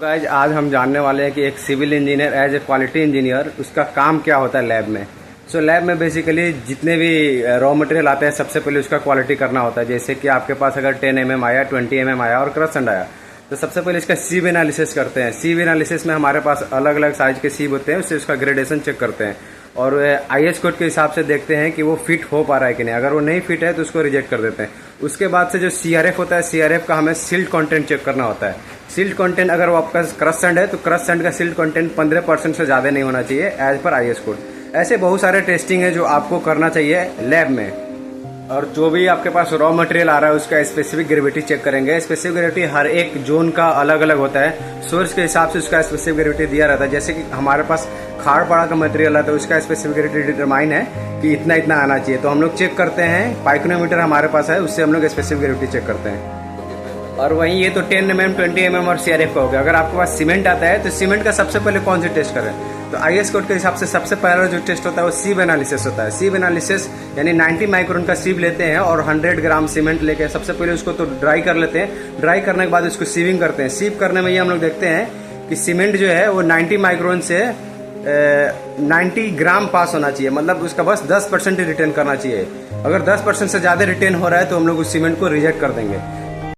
Guys आज हम जानने वाले हैं कि एक civil engineer as a quality engineer उसका काम क्या होता है लैब में। लैब में बेसिकली जितने भी रॉ मटेरियल आते हैं सबसे पहले उसका क्वालिटी करना होता है। जैसे कि आपके पास अगर 10 mm आया, 20 mm आया और क्रस्ट आया, तो सबसे पहले इसका सीव एनालिसिस करते हैं। सीव एनालिसिस में हमारे पास अलग अलग साइज के सीव होते हैं, उससे उसका ग्रेडेशन चेक करते हैं और IS कोड के हिसाब से देखते हैं कि वो फिट हो पा रहा है कि नहीं। अगर वो नहीं फिट है तो उसको रिजेक्ट कर देते हैं। उसके बाद से जो CRF होता है, CRF का हमें सिल्ट कंटेंट चेक करना होता है। सिल्ट कंटेंट अगर वो आपका क्रस्ट सैंड है तो क्रस्ट सैंड का सिल्ट कंटेंट 15% से ज़्यादा नहीं होना चाहिए एज पर IS कोड। ऐसे बहुत सारे टेस्टिंग है जो आपको करना चाहिए लैब में। और जो भी आपके पास रॉ मटेरियल आ रहा है उसका स्पेसिफिक ग्रेविटी चेक करेंगे। स्पेसिफिक ग्रेविटी हर एक जोन का अलग अलग होता है, सोर्स के हिसाब से उसका स्पेसिफिक ग्रेविटी दिया रहता है। जैसे कि हमारे पास खाड़ पड़ा का मटेरियल है तो उसका स्पेसिफिक ग्रेविटी डिटरमाइन है कि इतना इतना आना चाहिए, तो हम लोग चेक करते हैं। पाइकोनोमीटर हमारे पास है, उससे हम लोग स्पेसिफिक ग्रेविटी चेक करते हैं। और वहीं ये तो 10 mm, 20 mm और CRF का हो गया। अगर आपके पास सीमेंट आता है तो सीमेंट का सबसे पहले कौन सी टेस्ट करें, तो IS कोड के हिसाब से सबसे पहला जो टेस्ट होता है वो सीव एनालिसिस होता है। सीव एनालिसिस यानी 90 माइक्रोन का सीव लेते हैं और 100 ग्राम सीमेंट लेके सबसे पहले उसको तो ड्राई कर लेते हैं। ड्राई करने के बाद उसको सीविंग करते हैं। सीव करने में ये हम लोग देखते हैं कि सीमेंट जो है वो 90 माइक्रोन से 90 ग्राम पास होना चाहिए, मतलब उसका बस 10% ही रिटेन करना चाहिए। अगर 10% से ज़्यादा रिटेन हो रहा है तो हम लोग उस सीमेंट को रिजेक्ट कर देंगे।